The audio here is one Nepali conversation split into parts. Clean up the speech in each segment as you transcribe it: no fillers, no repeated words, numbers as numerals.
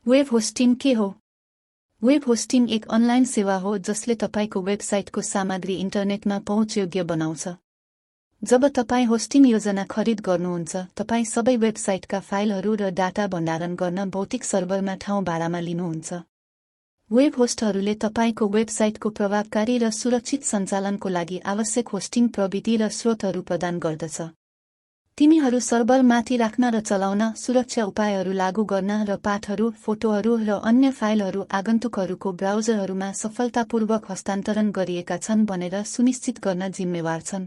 वेब होस्टिङ के हो? वेब होस्टिङ एक अनलाइन सेवा हो जसले तपाईको वेबसाइटको सामग्री इन्टरनेटमा पहुँचयोग्य बनाउँछ। जब तपाई होस्टिङ योजना खरिद गर्नुहुन्छ, तपाई सबै वेबसाइटका फाइलहरू र डाटा भण्डारण गर्न भौतिक सर्भरमा ठाउँ भाडामा लिनुहुन्छ। वेब होस्टहरूले तपाईको वेबसाइटको प्रभावकारी र सुरक्षित सञ्चालनको लागि आवश्यक होस्टिङ प्रविधि र स्रोतहरू प्रदान गर्दछ। तिमीहरू सर्भरमाथि राख्न र चलाउन, सुरक्षा उपायहरू लागू गर्न र पाठहरू, फोटोहरू र अन्य फाइलहरू आगन्तुकहरूको ब्राउजरहरूमा सफलतापूर्वक हस्तान्तरण गरिएका छन् भनेर सुनिश्चित गर्न जिम्मेवार छन्।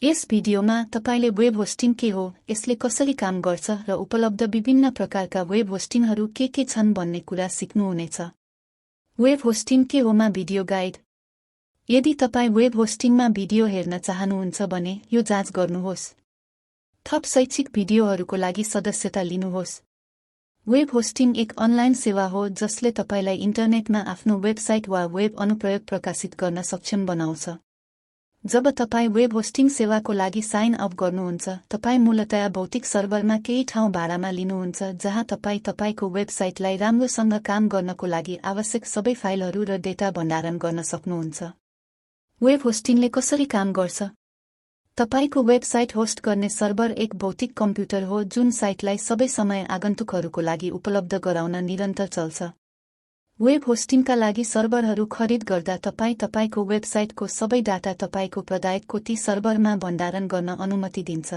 यस भिडियोमा तपाईले वेब होस्टिङ के हो, यसले कसरी काम गर्छ र उपलब्ध विभिन्न प्रकारका वेब होस्टिङहरू के छन् भन्ने कुरा सिक्नुहुनेछ। वेब होस्टिङ के होमा भिडियो गाइड। यदि तपाई वेब होस्टिङमा भिडियो हेर्न चाहनुहुन्छ भने यो जाँच गर्नुहोस्। थप शैक्षिक भिडियोहरूको लागि सदस्यता लिनुहोस्। वेब होस्टिङ एक अनलाइन सेवा हो जसले तपाईलाई इन्टरनेटमा आफ्नो वेबसाइट वा वेब अनुप्रयोग प्रकाशित गर्न सक्षम बनाउँछ। जब तपाई वेब होस्टिङ सेवाको लागि साइन अप गर्नुहुन्छ, तपाई मूलतया भौतिक सर्भरमा केही ठाउँ भाडामा लिनुहुन्छ जहाँ तपाई तपाईको वेबसाइटलाई राम्रोसँग काम गर्नको लागि आवश्यक सबै फाइलहरू र डेटा भण्डारण गर्न सक्नुहुन्छ। वेब होस्टिङले कसरी काम गर्छ? तपाईको वेबसाइट होस्ट गर्ने सर्भर एक भौतिक कम्प्युटर हो जुन साइटलाई सबै समय आगन्तुकहरूको लागि उपलब्ध गराउन निरन्तर चल्छ। वेब होस्टिङका लागि सर्भरहरू खरिद गर्दा तपाईको वेबसाइटको सबै डाटा तपाईको प्रदायकको ती सर्भरमा भण्डारण गर्न अनुमति दिन्छ।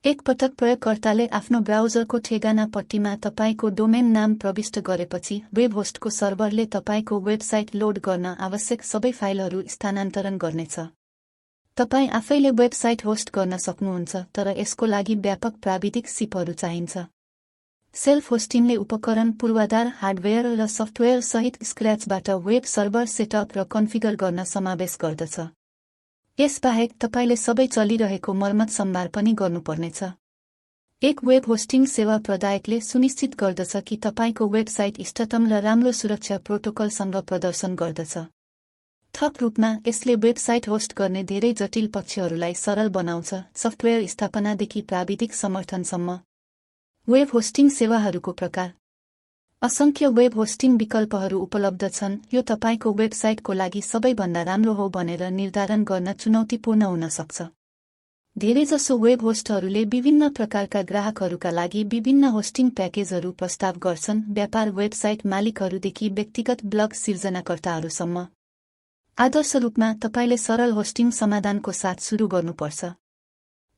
एक पटक प्रयोगकर्ताले आफ्नो ब्राउजरको ठेगाना पट्टीमा तपाईको डोमेन नाम प्रविष्ट गरेपछि वेब होस्टको सर्भरले तपाईको वेबसाइट लोड गर्न आवश्यक सबै फाइलहरू स्थानान्तरण गर्नेछ। तपाई आफैले वेबसाइट होस्ट गर्न सक्नुहुन्छ, तर यसको लागि व्यापक प्राविधिक सिपहरू चाहिन्छ। सेल्फ होस्टिङले उपकरण, पूर्वाधार, हार्डवेयर र सफ्टवेयर सहित स्क्रैचबाट वेब सर्भर सेटअप र कन्फिगर गर्न समावेश गर्दछ। यसबाहेक तपाईले सबै चलिरहेको मर्मत सम्भार पनि गर्नुपर्नेछ। एक वेब होस्टिङ सेवा प्रदायकले सुनिश्चित गर्दछ कि तपाईको वेबसाइट इष्टतम र राम्रो सुरक्षा प्रोटोकलसँग प्रदर्शन गर्दछ। थप रूपमा, यसले वेबसाइट होस्ट गर्ने धेरै जटिल पक्षहरूलाई सरल बनाउँछ, सफ्टवेयर स्थापनादेखि प्राविधिक समर्थनसम्म। वेब होस्टिङ सेवाहरूको प्रकार। असंख्य वेब होस्टिङ विकल्पहरू उपलब्ध छन्। यो तपाईको वेबसाइटको लागि सबैभन्दा राम्रो हो भनेर निर्धारण गर्न चुनौतीपूर्ण हुन सक्छ। धेरैजसो वेब होस्टहरूले विभिन्न प्रकारका ग्राहकहरूका लागि विभिन्न होस्टिङ प्याकेजहरू प्रस्ताव गर्छन्, व्यापार वेबसाइट मालिकहरूदेखि व्यक्तिगत ब्लग सिर्जनाकर्ताहरूसम्म। आदर्श रूपमा, तपाईले सरल होस्टिङ समाधानको साथ सुरु गर्नुपर्छ।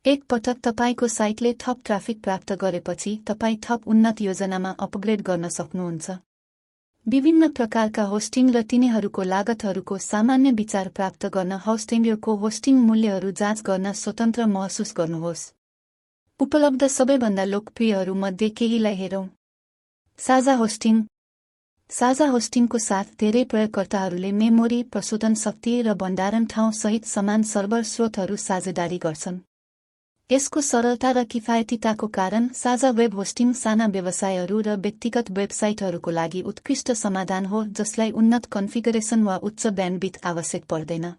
एक पटक तपाईको साइटले थप ट्राफिक प्राप्त गरेपछि तपाई थप उन्नत योजनामा अपग्रेड गर्न सक्नुहुन्छ। विभिन्न प्रकारका होस्टिङ र तिनीहरूको लागतहरूको सामान्य विचार प्राप्त गर्न होस्टिङको होस्टिङ मूल्यहरू जाँच गर्न स्वतन्त्र महसुस गर्नुहोस्। उपलब्ध सबैभन्दा लोकप्रियहरू मध्ये केहीलाई हेरौं। साझा होस्टिङ। साझा होस्टिङको साथ धेरै प्रयोगकर्ताहरूले मेमोरी, प्रशोधन शक्ति र भण्डारण ठाउँ सहित समान सर्भर स्रोतहरू साझेदारी गर्छन्। यसको सरलता र किफायतीताको कारण साझा वेब होस्टिङ साना व्यवसायहरू र व्यक्तिगत वेबसाइटहरूको लागि उत्कृष्ट समाधान हो जसलाई उन्नत कन्फिगरेसन वा उच्च ब्यान्डविड्थ आवश्यक पर्दैन।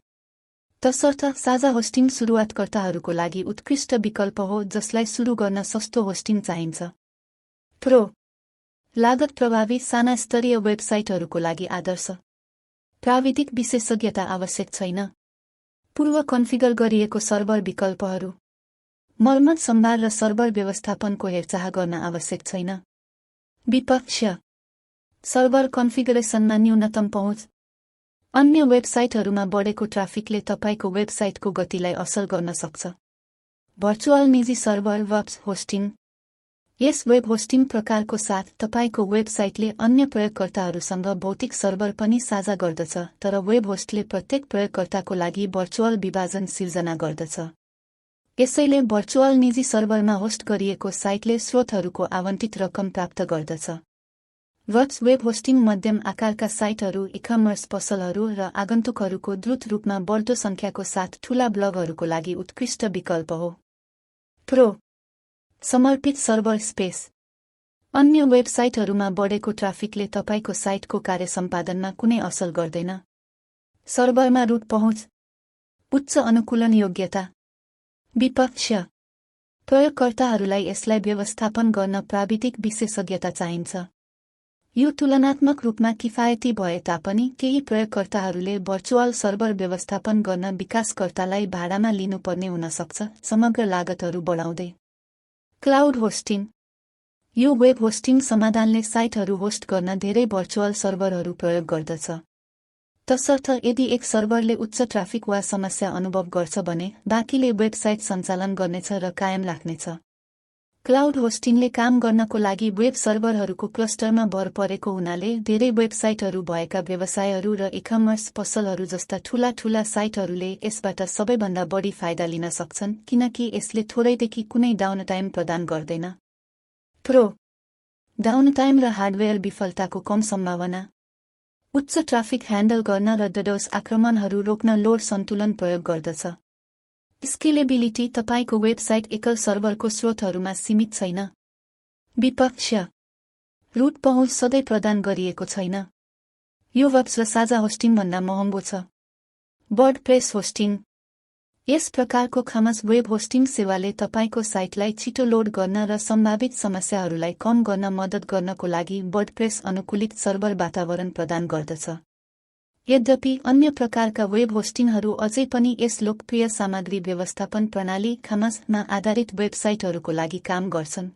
तसर्थ, साझा होस्टिङ सुरुवातकर्ताहरूको लागि उत्कृष्ट विकल्प हो जसलाई सुरु गर्न सस्तो होस्टिङ चाहिन्छ। प्रो। लागत प्रभावी साना स्तरीय वेबसाइटहरूको लागि आदर्श। प्राविधिक विशेषज्ञता आवश्यक छैन। पूर्व कन्फिगर गरिएको सर्भर विकल्पहरू। मर्मत सम्भार र सर्भर व्यवस्थापनको हेरचाह गर्न आवश्यक छैन। विपक्ष। सर्भर कन्फिगरेसनमा न्यूनतम पहुँच। अन्य वेबसाइटहरूमा बढेको ट्राफिकले तपाईको वेबसाइटको गतिलाई असर गर्न सक्छ। भर्चुअल निजी सर्भर वेब होस्टिङ। यस वेब होस्टिङ प्रकारको साथ तपाईको वेबसाइटले अन्य प्रयोगकर्ताहरूसँग भौतिक सर्भर पनि साझा गर्दछ, तर वेब होस्टले प्रत्येक प्रयोगकर्ताको लागि भर्चुअल विभाजन सिर्जना गर्दछ। यसैले भर्चुअल निजी सर्भरमा होस्ट गरिएको साइटले स्रोतहरूको आवन्टित रकम प्राप्त गर्दछ। वेब होस्टिङ मध्यम आकारका साइटहरू, ई-कमर्स पसलहरू र आगन्तुकहरूको द्रुत रूपमा बढ्दो सङ्ख्याको साथ ठूला ब्लगहरूको लागि उत्कृष्ट विकल्प हो। प्रो। समर्पित सर्भर स्पेस। अन्य वेबसाइटहरूमा बढेको ट्राफिकले तपाईको साइटको कार्य सम्पादनमा कुनै असर गर्दैन। सर्भरमा रुट पहुँच। उच्च अनुकूलन योग्यता। विपक्ष। प्रयोगकर्ताहरूलाई यसलाई व्यवस्थापन गर्न प्राविधिक विशेषज्ञता चाहिन्छ। यो तुलनात्मक रूपमा किफायती भए तापनि केही प्रयोगकर्ताहरूले भर्चुअल सर्भर व्यवस्थापन गर्न विकासकर्तालाई भाडामा लिनुपर्ने हुन सक्छ, समग्र लागतहरू बढाउँदै। Cloud hosting. यो वेब होस्टिङ समाधानले साइटहरू होस्ट गर्न धेरै भर्चुअल सर्भरहरू प्रयोग गर्दछ। तसर्थ यदि एक सर्भरले उच्च ट्राफिक वा समस्या अनुभव गर्छ भने बाँकीले वेबसाइट सञ्चालन गर्नेछ र कायम राख्नेछ। क्लाउड होस्टिङले काम गर्नको लागि वेब सर्भरहरूको क्लस्टरमा भर परेको हुनाले धेरै वेबसाइटहरू भएका व्यवसायहरू र ई-कमर्स पसलहरू जस्ता ठूला साइटहरूले यसबाट सबैभन्दा बढी फाइदा लिन सक्छन् किनकि यसले थोरैदेखि कुनै डाउनटाइम प्रदान गर्दैन। प्रो डाउनटाइम र हार्डवेयर विफलताको कम सम्भावना। उच्च ट्राफिक ह्यान्डल गर्न र डडोस आक्रमणहरू रोक्न लोड सन्तुलन प्रयोग गर्दछ। स्केलेबिलिटी। तपाईको वेबसाइट एकल सर्भरको स्रोतहरूमा सीमित छैन। विपक्ष रुट पहुँच सधैँ प्रदान गरिएको छैन। यो वेब्स र साझा होस्टिङभन्दा महँगो छ। WordPress hosting. यस प्रकारको खामस वेब होस्टिङ सेवाले तपाईको साइटलाई छिटो लोड गर्न र सम्भावित समस्याहरूलाई कम गर्न मद्दत गर्नको लागि वर्डप्रेस अनुकूलित सर्भर वातावरण प्रदान गर्दछ। यद्यपि अन्य प्रकारका वेब होस्टिङहरू अझै पनि यस लोकप्रिय सामग्री व्यवस्थापन प्रणाली खामसमा आधारित वेबसाइटहरूको लागि काम गर्छन्।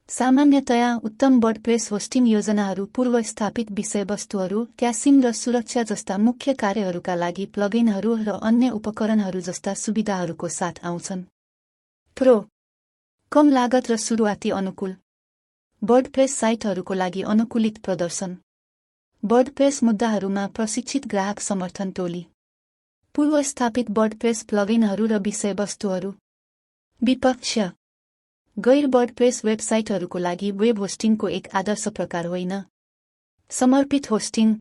सामान्यतया उत्तम वर्डप्रेस होस्टिङ योजनाहरू पूर्व स्थापित विषयवस्तुहरू, क्यासिङ र सुरक्षा जस्ता मुख्य कार्यहरूका लागि प्लगइनहरू र अन्य उपकरणहरू जस्ता सुविधाहरूको साथ आउँछन्। प्रो कम लागत र सुरुवाती अनुकूल। वर्डप्रेस साइटहरूको लागि अनुकूलित प्रदर्शन। वर्डप्रेस मुद्दाहरूमा प्रशिक्षित ग्राहक समर्थन टोली। पूर्व स्थापित वर्डप्रेस प्लगइनहरू र विषयवस्तुहरू। विपक्ष गैर वर्डप्रेस वेबसाइटहरूको लागि वेब होस्टिङको एक आदर्श प्रकार होइन। समर्पित होस्टिङ।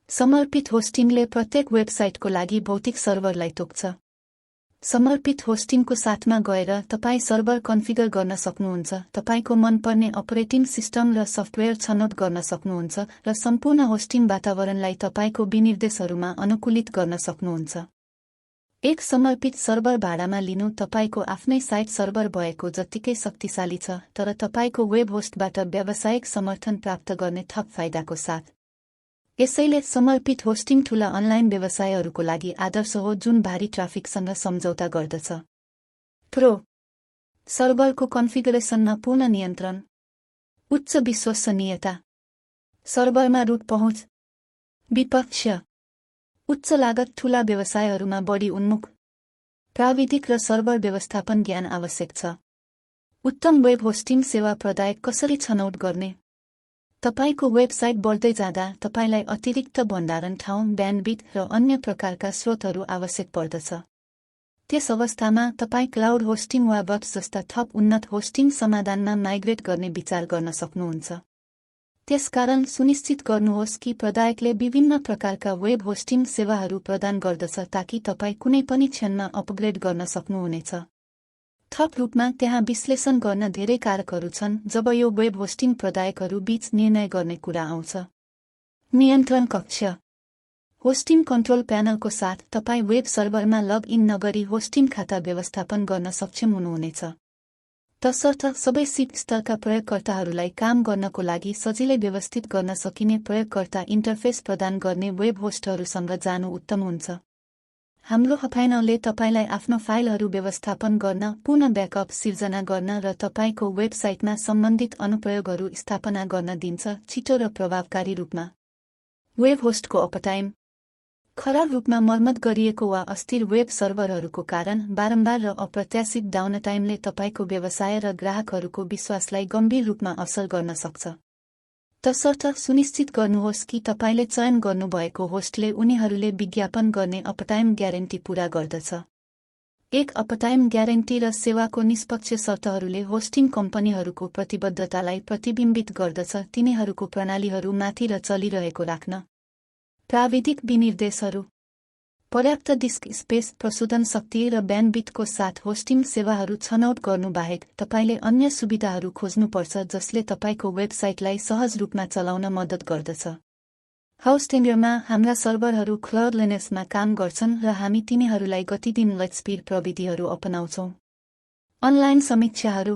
समर्पित होस्टिङले प्रत्येक वेबसाइटको लागि भौतिक सर्भरलाई तोक्छ। समर्पित होस्टिङको साथमा गएर तपाईँ सर्भर कन्फिगर गर्न सक्नुहुन्छ, तपाईको मनपर्ने अपरेटिङ सिस्टम र सफ्टवेयर छनौट गर्न सक्नुहुन्छ र सम्पूर्ण होस्टिङ वातावरणलाई तपाईको विनिर्देशहरूमा अनुकूलित गर्न सक्नुहुन्छ। एक समर्पित सर्भर भाडामा लिनु तपाईको आफ्नै साइट सर्भर भएको जत्तिकै शक्तिशाली छ, तर तपाईको वेब होस्टबाट व्यावसायिक समर्थन प्राप्त गर्ने थप फाइदाको साथ। यसैले समर्पित होस्टिङ ठूला अनलाइन व्यवसायहरूको लागि आदर्श हो जुन भारी ट्राफिकसँग सम्झौता गर्दछ। प्रो सर्भरको कन्फिगरेसनमा पूर्ण नियन्त्रण। उच्च विश्वसनीयता। सर्भरमा रुट पहुँच। विपक्ष उच्च लागत ठूला व्यवसायहरूमा बढी उन्मुख। प्राविधिक र सर्भर व्यवस्थापन ज्ञान आवश्यक छ। उत्तम वेब होस्टिङ सेवा प्रदायक कसरी छनौट गर्ने? तपाईको वेबसाइट बढ्दै जाँदा तपाईलाई अतिरिक्त भण्डारण ठाउँ, ब्यान्डविड्थ र अन्य प्रकारका स्रोतहरू आवश्यक पर्दछ। त्यस अवस्थामा तपाईँ क्लाउड होस्टिङ वा वेब्स जस्ता थप उन्नत होस्टिङ समाधानमा माइग्रेट गर्ने विचार गर्न सक्नुहुन्छ। त्यसकारण सुनिश्चित गर्नुहोस् कि प्रदायकले विभिन्न प्रकारका वेब होस्टिङ सेवाहरू प्रदान गर्दछ ताकि तपाईँ कुनै पनि क्षणमा अपग्रेड गर्न सक्नुहुनेछ। थप रूपमा त्यहाँ विश्लेषण गर्न धेरै कारकहरू छन् जब यो वेब होस्टिङ प्रदायकहरू बीच निर्णय गर्ने कुरा आउँछ। नियन्त्रण कक्ष। होस्टिङ कन्ट्रोल प्यानलको साथ तपाईँ वेब सर्भरमा लग इन नगरी होस्टिङ खाता व्यवस्थापन गर्न सक्षम हुनुहुनेछ। तसर्थ सबै सीप स्तरका प्रयोगकर्ताहरूलाई काम गर्नको लागि सजिलै व्यवस्थित गर्न सकिने प्रयोगकर्ता इन्टरफेस प्रदान गर्ने वेब होस्टहरूसँग जानु उत्तम हुन्छ। हाम्रो पैनलले तपाईलाई आफ्नो फाइलहरू व्यवस्थापन गर्न, पुनः ब्याकअप सिर्जना गर्न र तपाईको वेबसाइटमा सम्बन्धित अनुप्रयोगहरू स्थापना गर्न दिन्छ, छिटो र प्रभावकारी रूपमा। वेब होस्टको अपटाइम। खराब रूपमा मर्मत गरिएको वा अस्थिर वेब सर्भरहरूको कारण बारम्बार र अप्रत्याशित डाउनटाइमले तपाईको व्यवसाय र ग्राहकहरूको विश्वासलाई गम्भीर रूपमा असर गर्न सक्छ। तसर्थ सुनिश्चित गर्नुहोस् कि तपाईले चयन गर्नुभएको होस्टले उनीहरूले विज्ञापन गर्ने अपटाइम ग्यारेन्टी पूरा गर्दछ। एक अपटाइम ग्यारेन्टी र सेवाको निष्पक्ष शर्तहरूले होस्टिङ कम्पनीहरूको प्रतिबद्धतालाई प्रतिबिम्बित गर्दछ, तिनीहरूको प्रणालीहरू माथि र चलिरहेको राख्न। प्राविधिक विनिर्देशहरू। पर्याप्त डिस्क स्पेस, प्रशोधन शक्ति र ब्यान्डविड्थको साथ होस्टिङ सेवाहरू छनौट गर्नुबाहेक तपाईले अन्य सुविधाहरू खोज्नुपर्छ जसले तपाईको वेबसाइटलाई सहज रूपमा चलाउन मद्दत गर्दछ। होस्टिङमा हाम्रा सर्भरहरू क्लाउडलेनेसमा काम गर्छन् र हामी तिनीहरूलाई गतिदिन लाइटस्पिड प्रविधिहरू अपनाउँछौँ। अनलाइन समीक्षाहरू।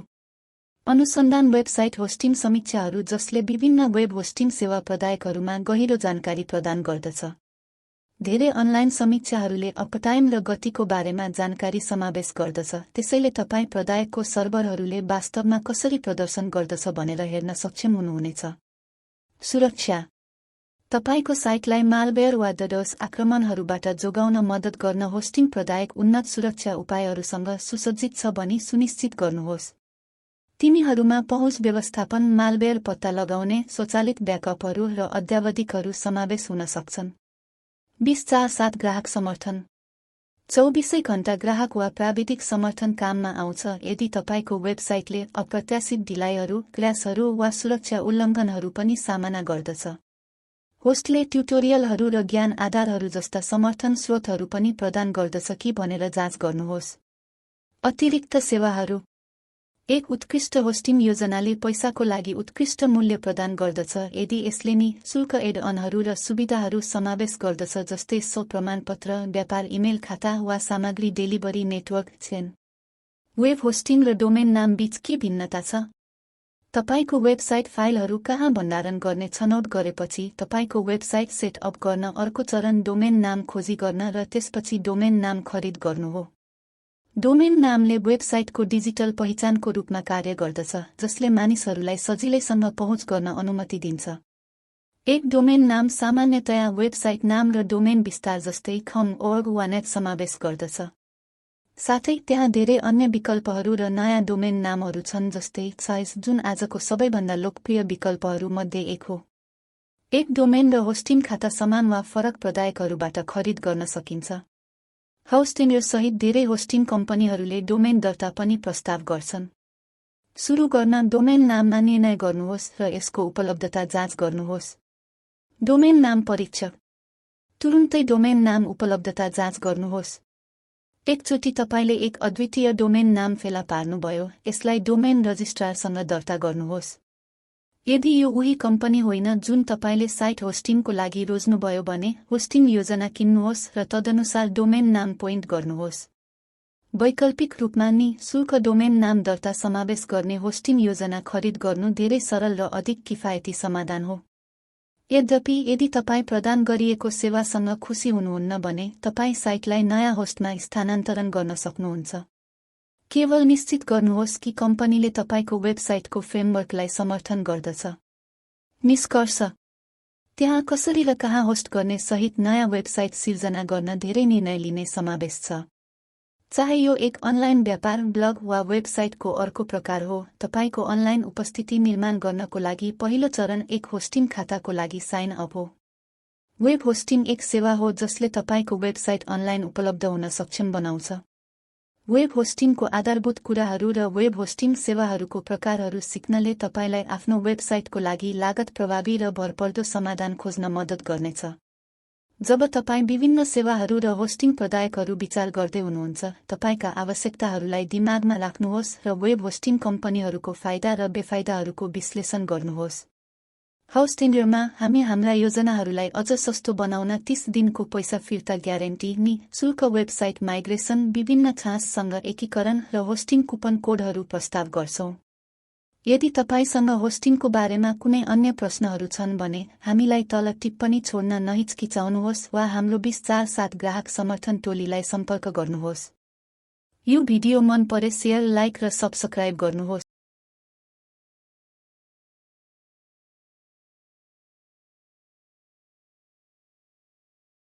अनुसन्धान वेबसाइट होस्टिङ समीक्षाहरू जसले विभिन्न वेब होस्टिङ सेवा प्रदायकहरूमा गहिरो जानकारी प्रदान गर्दछ। धेरै अनलाइन समीक्षाहरूले अपटाइम र गतिको बारेमा जानकारी समावेश गर्दछ, त्यसैले तपाईँ प्रदायकको सर्भरहरूले वास्तवमा कसरी प्रदर्शन गर्दछ भनेर हेर्न सक्षम हुनुहुनेछ। सुरक्षा: तपाईको साइटलाई मालवेयर वा डडोस आक्रमणहरूबाट जोगाउन मद्दत गर्न होस्टिङ प्रदायक उन्नत सुरक्षा उपायहरूसँग सुसज्जित छ भनी सुनिश्चित गर्नुहोस्। तिनीहरूमा पहुँच व्यवस्थापन, मालवेयर पत्ता लगाउने, स्वचालित ब्याकअपहरू र अद्यावधिकहरू समावेश हुन सक्छन्। 24/7 ग्राहक समर्थन: 24 घण्टा ग्राहक वा प्राविधिक समर्थन काममा आउँछ यदि तपाईको वेबसाइटले अप्रत्याशित ढिलाइहरू, क्र्यासहरू वा सुरक्षा उल्लङ्घनहरू पनि सामना गर्दछ। होस्टले ट्युटोरियलहरू र ज्ञान आधारहरू जस्ता समर्थन स्रोतहरू पनि प्रदान गर्दछ कि भनेर जाँच गर्नुहोस्। अतिरिक्त सेवाहरू: एक उत्कृष्ट होस्टिङ योजनाले पैसाको लागि उत्कृष्ट मूल्य प्रदान गर्दछ यदि यसले नि शुल्क एड-अनहरू र सुविधाहरू समावेश गर्दछ जस्तै प्रमाणपत्र, व्यापार इमेल खाता वा सामग्री delivery network chain. Web hosting र डोमेन नाम बीच के भिन्नता छ? तपाईको वेबसाइट फाइलहरू कहाँ भण्डारण गर्ने छनौट गरेपछि तपाईको वेबसाइट सेट अप गर्न अर्को चरण डोमेन नाम खोजी गर्न र त्यसपछि डोमेन नाम खरिद गर्नु हो। डोमेन नामले वेबसाइटको डिजिटल पहिचानको रूपमा कार्य गर्दछ, जसले मानिसहरूलाई सजिलैसँग पहुँच गर्न अनुमति दिन्छ। एक डोमेन नाम सामान्यतया वेबसाइट नाम र डोमेन विस्तार जस्तै .org वा net समावेश गर्दछ। साथै त्यहाँ धेरै अन्य विकल्पहरू र नयाँ डोमेन नामहरू छन् जस्तै साइज, जुन आजको सबैभन्दा लोकप्रिय विकल्पहरू मध्ये एक हो। एक डोमेन र होस्टिङ खाता समान वा फरक प्रदायकहरूबाट खरिद गर्न सकिन्छ। होस्टिङ सहित धेरै होस्टिङ कम्पनीहरूले डोमेन दर्ता पनि प्रस्ताव गर्छन्। सुरु गर्न डोमेन नाममा निर्णय गर्नुहोस् र यसको उपलब्धता जाँच गर्नुहोस्। डोमेन नाम परीक्षक: तुरुन्तै डोमेन नाम उपलब्धता जाँच गर्नुहोस्। एकचोटि तपाईले एक अद्वितीय डोमेन नाम फेला पार्नुभयो, यसलाई डोमेन रजिस्ट्रारसँग दर्ता गर्नुहोस्। यदि यो उही कम्पनी होइन जुन तपाईले साइट होस्टिङको लागि रोज्नुभयो भने होस्टिङ योजना किन्नुहोस् र तदनुसार डोमेन नाम पोइन्ट गर्नुहोस्। वैकल्पिक रूपमा नि शुल्क डोमेन नाम दर्ता समावेश गर्ने होस्टिङ योजना खरिद गर्नु धेरै सरल र अधिक किफायती समाधान हो। यद्यपि यदि तपाईँ प्रदान गरिएको सेवासँग खुसी हुनुहुन्न भने तपाईँ साइटलाई नयाँ होस्टमा स्थानान्तरण गर्न सक्नुहुन्छ। केवल निश्चित गर्नुहोस् कि कम्पनीले तपाईको वेबसाइटको फ्रेमवर्कलाई समर्थन गर्दछ। निष्कर्ष: त्यहाँ कसरी र कहाँ होस्ट गर्ने सहित नयाँ वेबसाइट सिर्जना गर्न धेरै निर्णय लिने समावेश छ। चाहे यो एक अनलाइन व्यापार, ब्लग वा वेबसाइटको अर्को प्रकार हो, तपाईको अनलाइन उपस्थिति निर्माण गर्नको लागि पहिलो चरण एक होस्टिङ खाताको लागि साइन अप हो। वेब होस्टिङ एक सेवा हो जसले तपाईको वेबसाइट अनलाइन उपलब्ध हुन सक्षम बनाउँछ। वेब होस्टिङको आधारभूत कुराहरू र वेब होस्टिङ सेवाहरूको प्रकारहरू सिक्नले तपाईलाई आफ्नो वेबसाइटको लागि लागत प्रभावी र भरपर्दो समाधान खोज्न मद्दत गर्नेछ। जब तपाईँ विभिन्न सेवाहरू र होस्टिङ प्रदायकहरू विचार गर्दै हुनुहुन्छ, तपाईका आवश्यकताहरूलाई दिमागमा राख्नुहोस् र वेब होस्टिङ कम्पनीहरूको फाइदा र बेफाइदाहरूको विश्लेषण गर्नुहोस्। होस्टिङमा हामी हाम्रा योजनाहरूलाई अझ सस्तो बनाउन 30 दिनको पैसा फिर्ता ग्यारेन्टी नि शुल्क वेबसाइट माइग्रेसन, विभिन्न छाँचसँग एकीकरण र होस्टिङ कुपन कोडहरू प्रस्ताव गर्छौं। यदि तपाईसँग होस्टिङको बारेमा कुनै अन्य प्रश्नहरू छन् भने हामीलाई तल टिप्पणी छोड्न नहिचकिचाउनुहोस् वा हाम्रो 24/7 ग्राहक समर्थन टोलीलाई सम्पर्क गर्नुहोस्। यो भिडियो मन परे शेयर, लाइक र सब्स्क्राइब गर्नुहोस्।